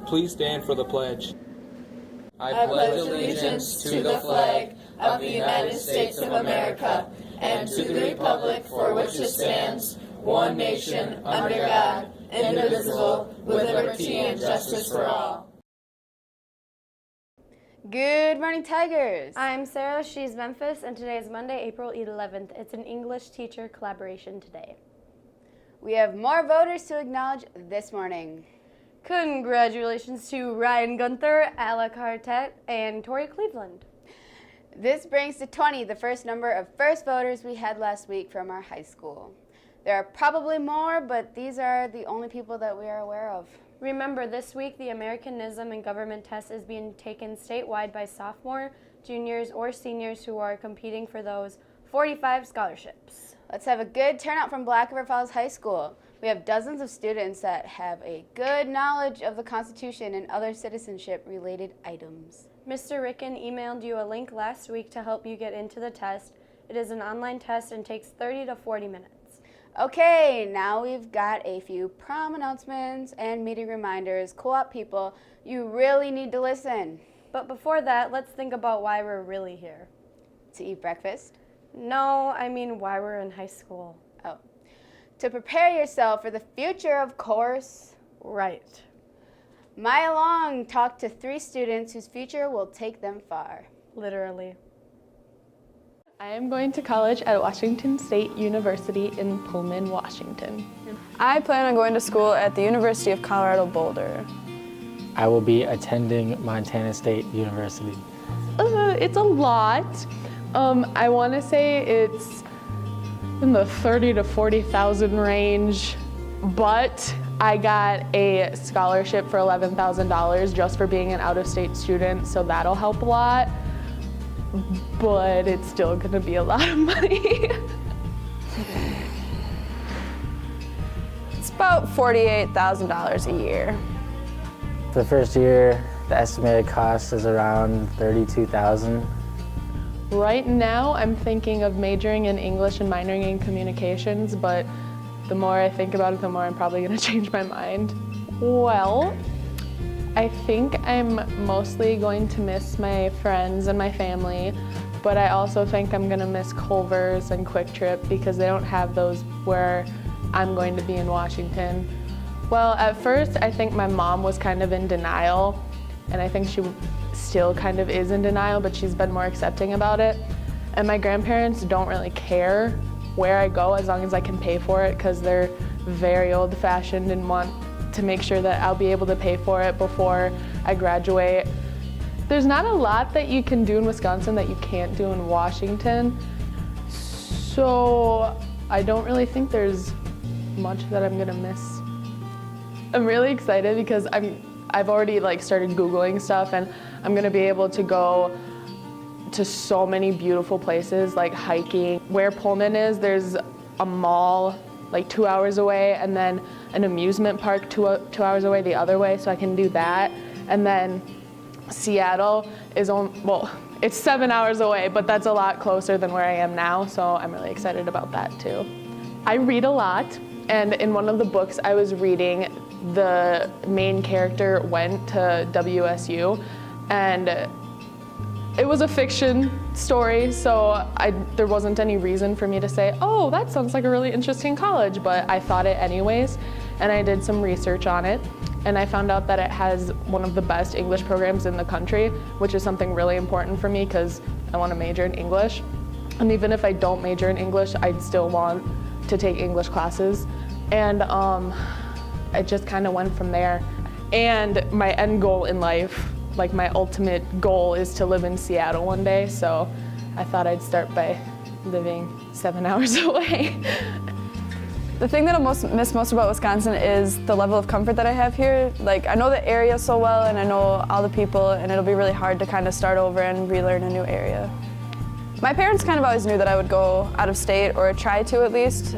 Please stand for the pledge. I pledge allegiance to the flag of the United States of America and to the republic for which it stands, one nation, under God, indivisible, with liberty and justice for all. Good morning, Tigers. I'm Sarah, she's Memphis, and today is Monday, April 11th. It's an English teacher collaboration today. We have more voters to acknowledge this morning. Congratulations to Ryan Gunther, Ala Cartet, and Tori Cleveland. This brings to 20 the first number of first voters we had last week from our high school. There are probably more, but these are the only people that we are aware of. Remember, this week the Americanism and Government test is being taken statewide by sophomore, juniors, or seniors who are competing for those 45 scholarships. Let's have a good turnout from Black River Falls High School. We have dozens of students that have a good knowledge of the Constitution and other citizenship-related items. Mr. Ricken emailed you a link last week to help you get into the test. It is an online test and takes 30 to 40 minutes. Okay, now we've got a few prom announcements and meeting reminders. Co-op people, you really need to listen. But before that, let's think about why we're really here. To eat breakfast? No, I mean why we're in high school. Oh. To prepare yourself for the future, of course. Right. Maya Long talked to 3 students whose future will take them far. Literally. I am going to college at Washington State University in Pullman, Washington. I plan on going to school at the University of Colorado Boulder. I will be attending Montana State University. It's a lot. I want to say it's in the 30 to 40,000 range, but I got a scholarship for $11,000 just for being an out-of-state student, so that'll help a lot. But it's still gonna be a lot of money. It's about $48,000 a year. For the first year, the estimated cost is around $32,000. Right now, I'm thinking of majoring in English and minoring in communications, but the more I think about it, the more I'm probably gonna change my mind. Well, I think I'm mostly going to miss my friends and my family, but I also think I'm gonna miss Culver's and Quick Trip because they don't have those where I'm going to be in Washington. Well, at first, I think my mom was kind of in denial, and I think she still kind of is in denial, but she's been more accepting about it. And my grandparents don't really care where I go as long as I can pay for it because they're very old-fashioned and want to make sure that I'll be able to pay for it before I graduate. There's not a lot that you can do in Wisconsin that you can't do in Washington, so I don't really think there's much that I'm gonna miss. I'm really excited because I've already started Googling stuff, and I'm gonna be able to go to so many beautiful places like hiking. Where Pullman is, there's a mall 2 hours away, and then an amusement park two hours away the other way, so I can do that. And then Seattle is it's 7 hours away, but that's a lot closer than where I am now, so I'm really excited about that too. I read a lot, and in one of the books I was reading, the main character went to WSU, and it was a fiction story, so there wasn't any reason for me to say, oh, that sounds like a really interesting college, but I thought it anyways, and I did some research on it, and I found out that it has one of the best English programs in the country, which is something really important for me because I want to major in English. And even if I don't major in English, I'd still want to take English classes. And I just kind of went from there. And my end goal in life, my ultimate goal, is to live in Seattle one day, so I thought I'd start by living 7 hours away. The thing that I'll miss most about Wisconsin is the level of comfort that I have here. I know the area so well, and I know all the people, and it'll be really hard to kind of start over and relearn a new area. My parents kind of always knew that I would go out of state, or try to at least.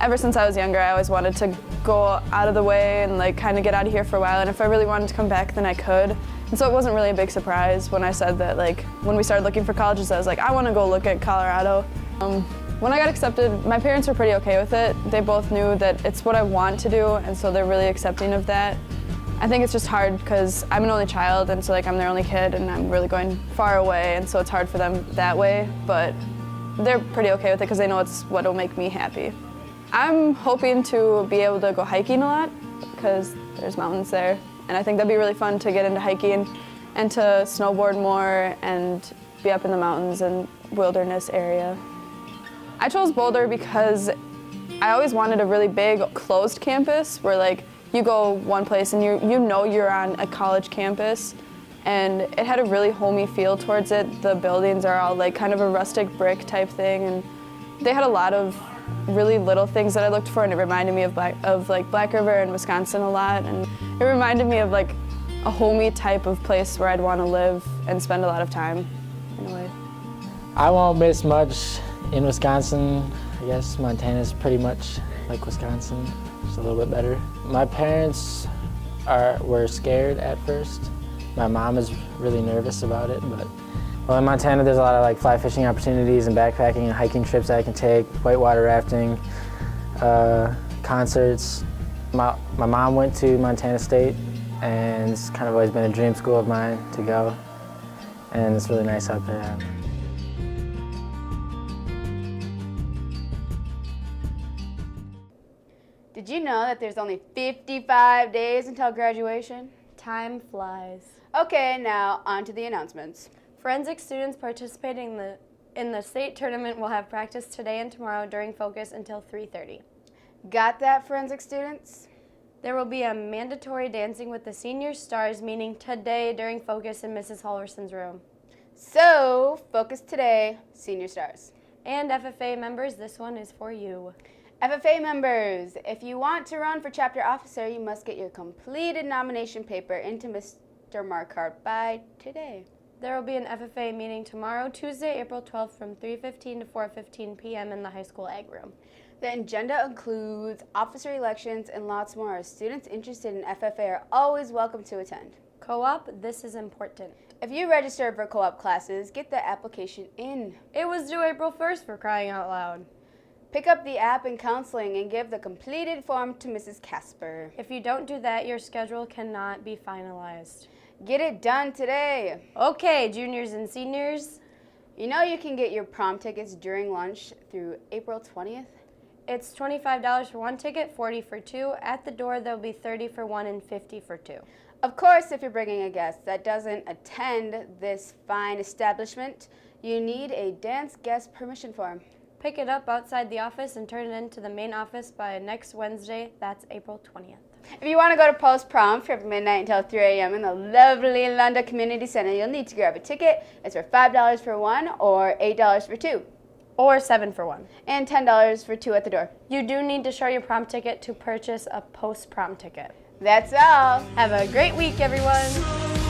Ever since I was younger, I always wanted to go out of the way and kind of get out of here for a while, and if I really wanted to come back, then I could. And so it wasn't really a big surprise when I said that, when we started looking for colleges, I was like, I want to go look at Colorado. When I got accepted, my parents were pretty okay with it. They both knew that it's what I want to do, and so they're really accepting of that. I think it's just hard because I'm an only child, and so like I'm their only kid, and I'm really going far away, and so it's hard for them that way, but they're pretty okay with it because they know it's what will make me happy. I'm hoping to be able to go hiking a lot because there's mountains there, and I think that'd be really fun to get into hiking and to snowboard more and be up in the mountains and wilderness area. I chose Boulder because I always wanted a really big closed campus where like you go one place and you know you're on a college campus, and it had a really homey feel towards it. The buildings are all like kind of a rustic brick type thing, and they had a lot of really little things that I looked for, and it reminded me of Black River and Wisconsin a lot, and it reminded me of like a homey type of place where I'd want to live and spend a lot of time in a way. I won't miss much in Wisconsin. I guess Montana's pretty much like Wisconsin, just a little bit better. My parents were scared at first. My mom is really nervous about it, but well, in Montana there's a lot of like fly fishing opportunities and backpacking and hiking trips that I can take, whitewater rafting, concerts. My mom went to Montana State, and it's kind of always been a dream school of mine to go, and it's really nice out there. Did you know that there's only 55 days until graduation? Time flies. Okay, now on to the announcements. Forensic students participating in the state tournament will have practice today and tomorrow during focus until 3:30. Got that, forensic students? There will be a mandatory dancing with the senior stars meeting today during focus in Mrs. Halverson's room. So, focus today, senior stars. And FFA members, this one is for you. FFA members, if you want to run for chapter officer, you must get your completed nomination paper into Mr. Markart by today. There will be an FFA meeting tomorrow, Tuesday, April 12th from 3:15 to 4:15 p.m. in the high school ag room. The agenda includes officer elections and lots more. Students interested in FFA are always welcome to attend. Co-op, this is important. If you register for co-op classes, get the application in. It was due April 1st, for crying out loud. Pick up the app in counseling and give the completed form to Mrs. Casper. If you don't do that, your schedule cannot be finalized. Get it done today. Okay, juniors and seniors. You know you can get your prom tickets during lunch through April 20th? It's $25 for one ticket, $40 for two. At the door, there'll be $30 for one and $50 for two. Of course, if you're bringing a guest that doesn't attend this fine establishment, you need a dance guest permission form. Pick it up outside the office and turn it into the main office by next Wednesday. That's April 20th. If you want to go to post-prom from midnight until 3 a.m. in the lovely Lunda Community Center, you'll need to grab a ticket. It's for $5 for one or $8 for two. Or $7 for one. And $10 for two at the door. You do need to show your prom ticket to purchase a post-prom ticket. That's all. Have a great week, everyone.